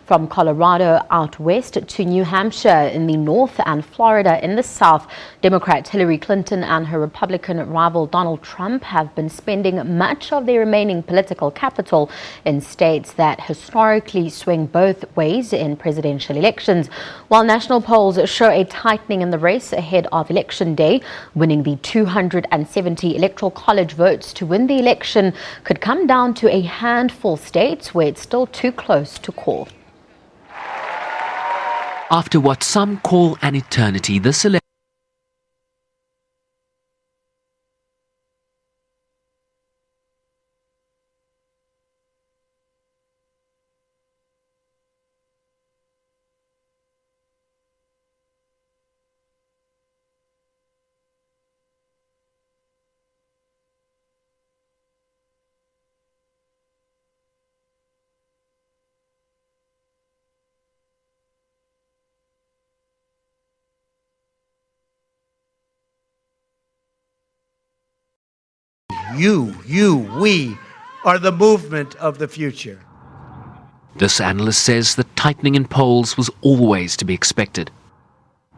From Colorado out west to New Hampshire in the north and Florida in the south, Democrat Hillary Clinton and her Republican rival Donald Trump have been spending much of their remaining political capital in states that historically swing both ways in presidential elections. While national polls show a tightening in the race ahead of Election Day, winning the 270 Electoral College votes to win the election could come down to a handful states where it's still too close to call. After what some call an eternity, this election we are the movement of the future. This analyst says the tightening in polls was always to be expected.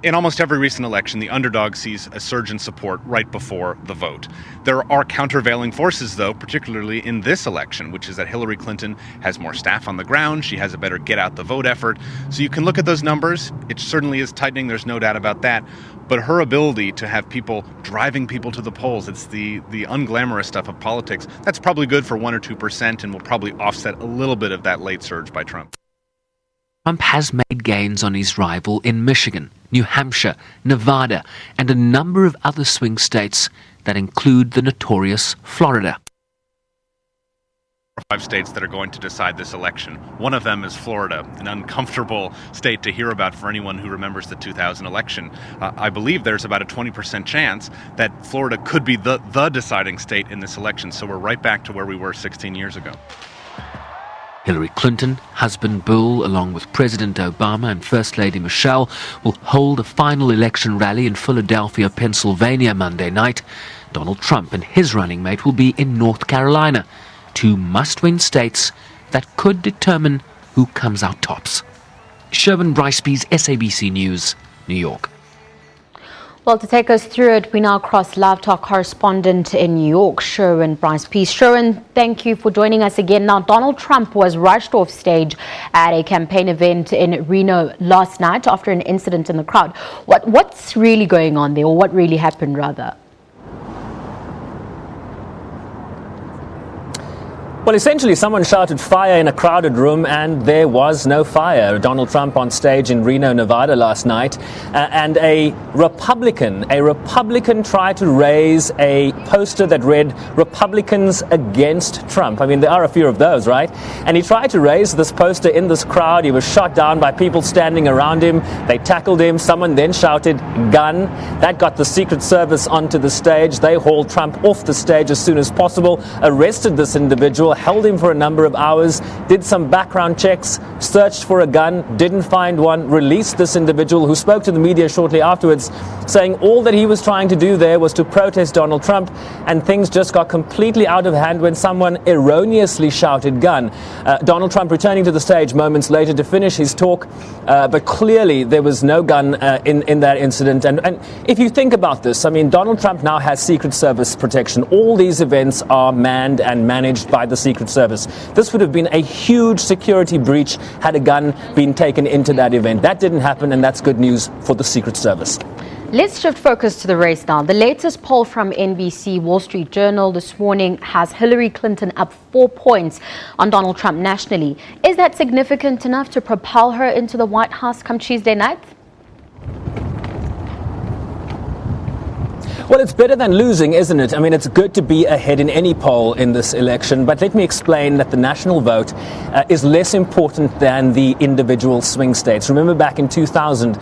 In almost every recent election, the underdog sees a surge in support right before the vote. There are countervailing forces, though, particularly in this election, which is that Hillary Clinton has more staff on the ground. She has a better get-out-the-vote effort. So you can look at those numbers. It certainly is tightening. There's no doubt about that. But her ability to have people driving people to the polls, it's the unglamorous stuff of politics. That's probably good for 1 or 2% and will probably offset a little bit of that late surge by Trump. Trump has made gains on his rival in Michigan, New Hampshire, Nevada, and a number of other swing states that include the notorious Florida. 5 states that are going to decide this election. One of them is Florida, an uncomfortable state to hear about for anyone who remembers the 2000 election. I believe there's about a 20% chance that Florida could be the deciding state in this election. So we're right back to where we were 16 years ago. Hillary Clinton, husband Bill, along with President Obama and First Lady Michelle, will hold a final election rally in Philadelphia, Pennsylvania Monday night. Donald Trump and his running mate will be in North Carolina, 2 must-win states that could determine who comes out tops. Sherwin Bryce-Pease, SABC News, New York. Well, to take us through it, we now cross live to our correspondent in New York, Sherwin Bryce-Pease. Sherwin, thank you for joining us again. Now, Donald Trump was rushed off stage at a campaign event in Reno last night after an incident in the crowd. What's really going on there, or what really happened, rather? Well, essentially, someone shouted fire in a crowded room and there was no fire. Donald Trump on stage in Reno, Nevada last night, and a Republican tried to raise a poster that read Republicans against Trump. I mean, there are a few of those, right? And he tried to raise this poster in this crowd. He was shot down by people standing around him. They tackled him. Someone then shouted gun. That got the Secret Service onto the stage. They hauled Trump off the stage as soon as possible, arrested this individual, held him for a number of hours, did some background checks, searched for a gun, didn't find one, released this individual who spoke to the media shortly afterwards, saying all that he was trying to do there was to protest Donald Trump, and things just got completely out of hand when someone erroneously shouted gun. Donald Trump returning to the stage moments later to finish his talk, but clearly there was no gun in that incident. And if you think about this, I mean, Donald Trump now has Secret Service protection. All these events are manned and managed by the Secret Service. This would have been a huge security breach had a gun been taken into that event. That didn't happen, and that's good news for the Secret Service. Let's shift focus to the race now. The latest poll from NBC Wall Street Journal this morning has Hillary Clinton up 4 points on Donald Trump nationally. Is that significant enough to propel her into the White House come Tuesday night? Well, it's better than losing, isn't it? I mean, it's good to be ahead in any poll in this election, but let me explain that the national vote is less important than the individual swing states. Remember back in 2000,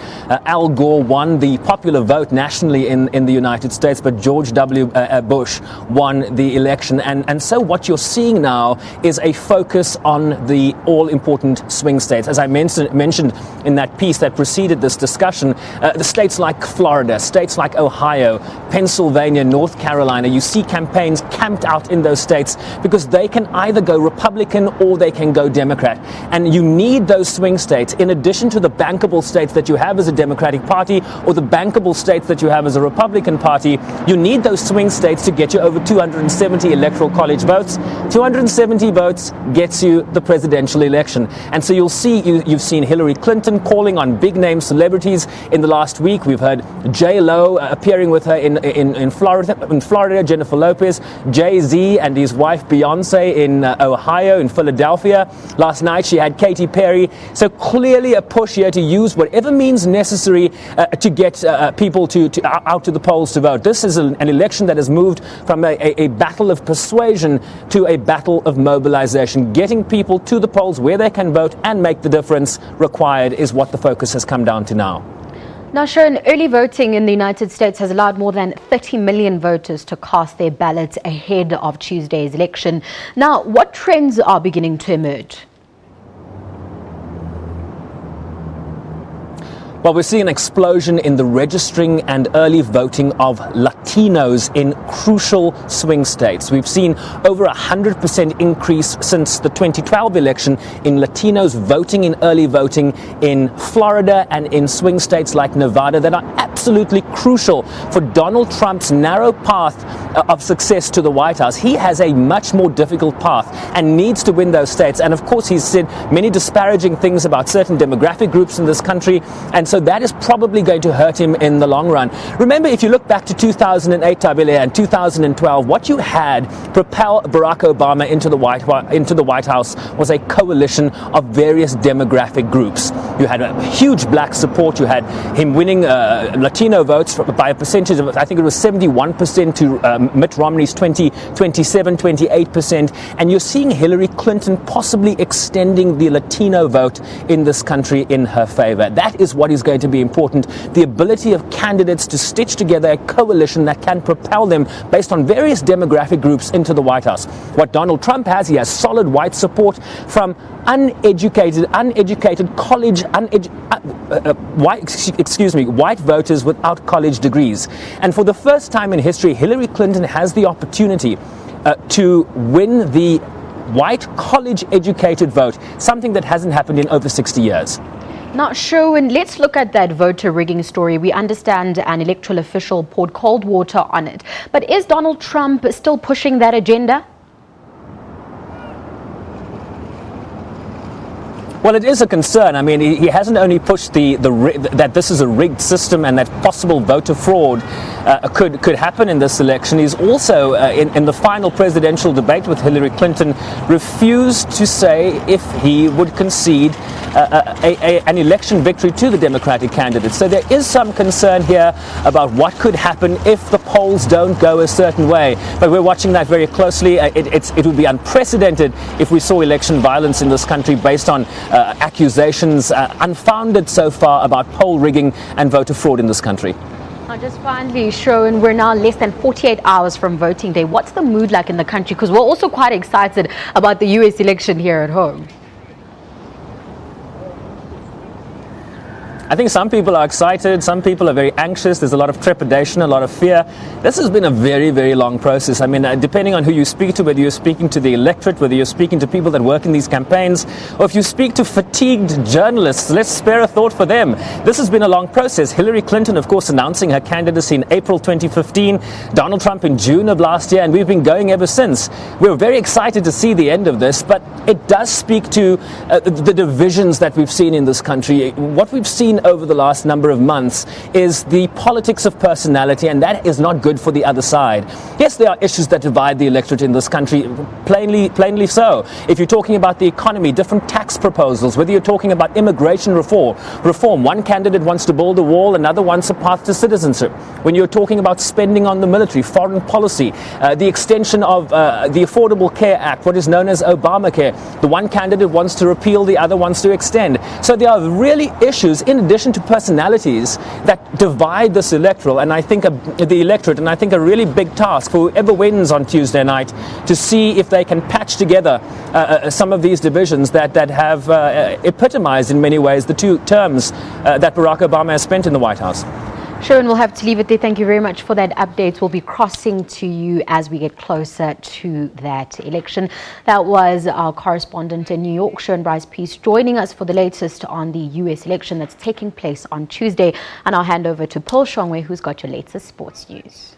Al Gore won the popular vote nationally in the United States, but George W. Bush won the election. And so what you're seeing now is a focus on the all-important swing states. As I mentioned in that piece that preceded this discussion, the states like Florida, states like Ohio, Pennsylvania, North Carolina, you see campaigns camped out in those states because they can either go Republican or they can go Democrat. And you need those swing states in addition to the bankable states that you have as a Democratic Party or the bankable states that you have as a Republican Party. You need those swing states to get you over 270 electoral college votes. 270 votes gets you the presidential election. And so you'll see, you've seen Hillary Clinton calling on big name celebrities in the last week. We've heard J-Lo appearing with her in Florida, Jennifer Lopez, Jay-Z and his wife Beyonce in Ohio, in Philadelphia. Last night she had Katy Perry. So clearly a push here to use whatever means necessary to get people out to the polls to vote. This is an election that has moved from a battle of persuasion to a battle of mobilization. Getting people to the polls where they can vote and make the difference required is what the focus has come down to now. Now, Sherwin, early voting in the United States has allowed more than 30 million voters to cast their ballots ahead of Tuesday's election. Now, what trends are beginning to emerge? Well, we're seeing an explosion in the registering and early voting of Latinos in crucial swing states. We've seen over 100% increase since the 2012 election in Latinos voting in early voting in Florida and in swing states like Nevada that are absolutely crucial for Donald Trump's narrow path of success to the White House. He has a much more difficult path and needs to win those states. And of course, he's said many disparaging things about certain demographic groups in this country. And so that is probably going to hurt him in the long run. Remember, if you look back to 2008, Tabile, and 2012, what you had propel Barack Obama into the White House was a coalition of various demographic groups. You had a huge black support. You had him winning Latino votes by a percentage of, I think it was 71% to Mitt Romney's 27, 28%. And you're seeing Hillary Clinton possibly extending the Latino vote in this country in her favor. That is what is going to be important. The ability of candidates to stitch together a coalition that can propel them based on various demographic groups into the White House. What Donald Trump has, he has solid white support from uneducated college, white voters without college degrees. And for the first time in history, Hillary Clinton has the opportunity to win the white college-educated vote, something that hasn't happened in over 60 years. Now, Sherwin, let's look at that voter rigging story. We understand an electoral official poured cold water on it. But is Donald Trump still pushing that agenda? Well, it is a concern. I mean, he hasn't only pushed that this is a rigged system and that possible voter fraud could happen in this election. He's also, in the final presidential debate with Hillary Clinton, refused to say if he would concede an election victory to the Democratic candidate. So there is some concern here about what could happen if the polls don't go a certain way. But we're watching that very closely. It would be unprecedented if we saw election violence in this country based on accusations unfounded so far about poll rigging and voter fraud in this country. Now, just finally, Sherwin, we're now less than 48 hours from voting day. What's the mood like in the country? Because we're also quite excited about the US election here at home. I think some people are excited, some people are very anxious, there's a lot of trepidation, a lot of fear. This has been a very, very long process. I mean, depending on who you speak to, whether you're speaking to the electorate, whether you're speaking to people that work in these campaigns, or if you speak to fatigued journalists, let's spare a thought for them. This has been a long process. Hillary Clinton, of course, announcing her candidacy in April 2015, Donald Trump in June of last year, and we've been going ever since. We're very excited to see the end of this, but it does speak to the divisions that we've seen in this country. What we've seen over the last number of months is the politics of personality, and that is not good for the other side. Yes, there are issues that divide the electorate in this country, plainly so. If you're talking about the economy, different tax proposals, whether you're talking about immigration reform, one candidate wants to build a wall, another wants a path to citizenship. When you're talking about spending on the military, foreign policy, the extension of the Affordable Care Act, what is known as Obamacare, the one candidate wants to repeal, the other wants to extend. So there are really issues in addition to personalities that divide this electorate, and I think a really big task for whoever wins on Tuesday night to see if they can patch together some of these divisions that have epitomized in many ways the 2 terms that Barack Obama has spent in the White House. Sherwin, we'll have to leave it there. Thank you very much for that update. We'll be crossing to you as we get closer to that election. That was our correspondent in New York, Sherwin Bryce-Pease, joining us for the latest on the U.S. election that's taking place on Tuesday. And I'll hand over to Paul Shongwe, who's got your latest sports news.